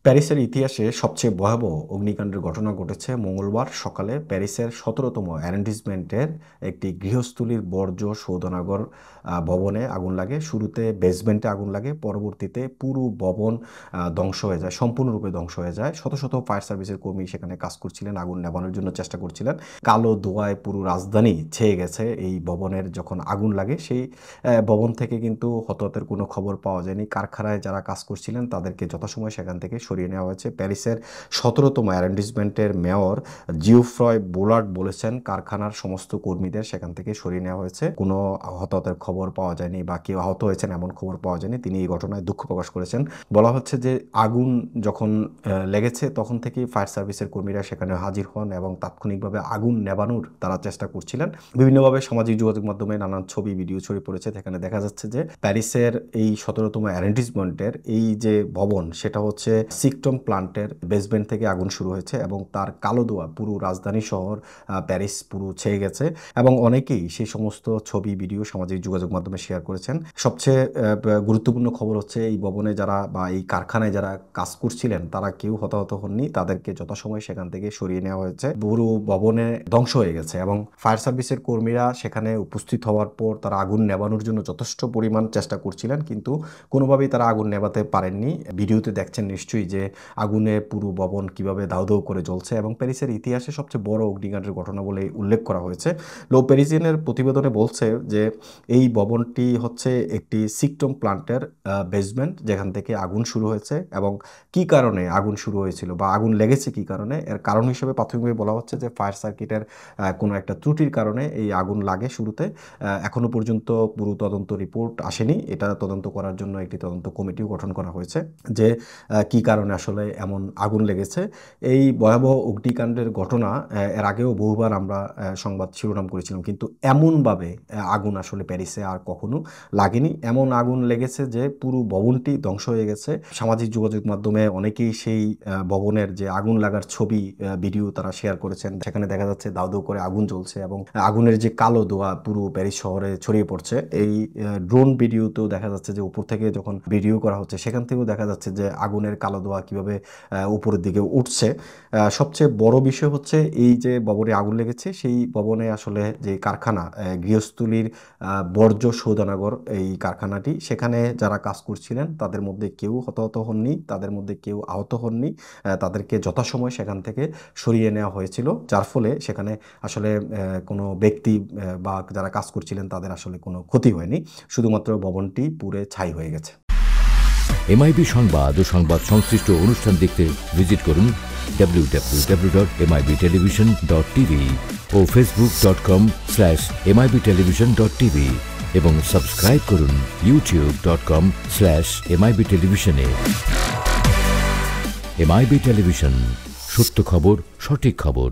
প্যারিসের ইতিহাসে সবচেয়ে ভয়াবহ অগ্নিকাণ্ডের ঘটনা ঘটেছে মঙ্গলবার সকালে প্যারিসের ১৭তম অ্যারেন্ডিজমেন্টের একটি গৃহস্থলীর বর্জ্য শোধনাগার ভবনে আগুন লাগে। শুরুতে বেসমেন্টে আগুন লাগে, পরবর্তীতে পুরো ভবন ধ্বংস হয়ে যায়, সম্পূর্ণরূপে ধ্বংস হয়ে যায়। শত শত ফায়ার সার্ভিসের কর্মী সেখানে কাজ করছিলেন, আগুন নেভানোর জন্য চেষ্টা করছিলেন। কালো ধোঁয়ায় পুরো রাজধানী ছেয়ে গেছে। এই ভবনের যখন আগুন লাগে সেই ভবন থেকে কিন্তু হতাহতের কোনো খবর পাওয়া যায়নি। কারখানায় যারা কাজ করছিলেন তাদেরকে যথাসময়ে সেখান থেকে সরিয়ে নেওয়া হয়েছে। প্যারিসের ১৭তম অ্যারেন্ডিজমেন্টের মেয়র জিওফ্রয় বোলার্ড বলেছেন, কারখানার সমস্ত কর্মীদের সেখান থেকে সরিয়ে নেওয়া হয়েছে। কোনো হতাহতের খবর পাওয়া যায়নি বা কেউ আহত হয়েছেন এমন খবর পাওয়া যায়নি। তিনি এই ঘটনায় দুঃখ প্রকাশ করেছেন। বলা হচ্ছে যে আগুন যখন লেগেছে তখন থেকেই ফায়ার সার্ভিসের কর্মীরা সেখানে হাজির হন এবং তাৎক্ষণিকভাবে আগুন নেভানোর তারা চেষ্টা করছিলেন। বিভিন্নভাবে সামাজিক যোগাযোগ মাধ্যমে নানান ছবি ভিডিও ছড়িয়ে পড়েছে। সেখানে দেখা যাচ্ছে যে প্যারিসের এই ১৭তম অ্যারেন্ডিজমেন্টের এই যে ভবন সেটা হচ্ছে সিকটম প্লান্টের বেসমেন্ট থেকে আগুন শুরু হয়েছে এবং তার কালো ধোঁয়া পুরো রাজধানী শহর প্যারিস পুরো ছেয়ে গেছে এবং অনেকেই সেই সমস্ত ছবি ভিডিও সামাজিক যোগাযোগ মাধ্যমে শেয়ার করেছেন। সবচেয়ে গুরুত্বপূর্ণ খবর হচ্ছে এই ভবনে যারা বা এই কারখানায় যারা কাজ করছিলেন তারা কেউ হতাহত হননি। তাদেরকে যথাসময়ে সেখান থেকে সরিয়ে নেওয়া হয়েছে। পুরো ভবনে ধ্বংস হয়ে গেছে এবং ফায়ার সার্ভিসের কর্মীরা সেখানে উপস্থিত হওয়ার পর তারা আগুন নেভানোর জন্য যথেষ্ট পরিমাণ চেষ্টা করছিলেন, কিন্তু কোনোভাবেই তারা আগুন নেভাতে পারেননি। ভিডিওতে দেখছেন নিশ্চয়ই যে আগুনে পুরো ভবন কিভাবে দাউ দাউ করে জ্বলছে এবং প্যারিসের ইতিহাসে সবচেয়ে বড় অগ্নিকাণ্ডের ঘটনা বলে উল্লেখ করা হয়েছে। লো প্যারিজিয়ানের প্রতিবেদনে বলছে যে এই ভবনটি হচ্ছে একটি সিকটম প্লান্টের বেসমেন্ট যেখান থেকে আগুন শুরু হয়েছে এবং কি কারণে আগুন শুরু হয়েছিল বা আগুন লেগেছে কি কারণে, এর কারণ হিসেবে প্রাথমিকভাবে বলা হচ্ছে যে ফায়ার সার্কিটের কোনো একটা ত্রুটির কারণে এই আগুন লাগে শুরুতে। এখনো পর্যন্ত পুরো তদন্ত রিপোর্ট আসেনি। এটা তদন্ত করার জন্য একটি তদন্ত কমিটিও গঠন করা হয়েছে যে কি কারণে আসলে এমন আগুন লেগেছে। এই ভয়াবহ অগ্নিকাণ্ডের ঘটনা এর আগেও বহুবার আমরা সংবাদ শিরোনাম করেছিলাম, কিন্তু এমনভাবে আগুন আসলে প্যারিসে আর কখনো লাগেনি। এমন আগুন লেগেছে যে পুরো ভবনটি ধ্বংস হয়ে গেছে। সামাজিক যোগাযোগ মাধ্যমে অনেকেই সেই ভবনের যে আগুন লাগার ছবি ভিডিও তারা শেয়ার করেছেন। সেখানে দেখা যাচ্ছে দাউ দাউ করে আগুন জ্বলছে এবং আগুনের যে কালো ধোঁয়া পুরো প্যারিস শহরে ছড়িয়ে পড়ছে। এই ড্রোন ভিডিওতেও দেখা যাচ্ছে যে উপর থেকে যখন ভিডিও করা হচ্ছে সেখান থেকেও দেখা যাচ্ছে যে আগুনের কালো ধোঁয়া কিভাবে উপরের দিকে উঠছে। সবচেয়ে বড় বিষয় হচ্ছে এই যে ভবনে আগুন লেগেছে সেই ভবনে আসলে যে কারখানা গৃহস্থলীর বর্জ্য শোধনাগার এই কারখানাটি, সেখানে যারা কাজ করছিলেন তাদের মধ্যে কেউ হতাহত হননি, তাদের মধ্যে কেউ আহত হননি। তাদেরকে যথাসময় সেখান থেকে সরিয়ে নেওয়া হয়েছিল, যার ফলে সেখানে আসলে কোনো ব্যক্তি বা যারা কাজ করছিলেন তাদের আসলে কোনো ক্ষতি হয়নি। শুধুমাত্র ভবনটি পুড়ে ছাই হয়ে গেছে। এমআইবি সংবাদ ও সংবাদ সংশ্লিষ্ট অনুষ্ঠান দেখতে ভিজিট করুন www.mibtelevision.tv ও facebook.com/mibtelevision.tv এবং সাবস্ক্রাইব করুন youtube.com/mibtelevision এ। এমআইবি টেলিভিশন, সত্য খবর, সঠিক খবর।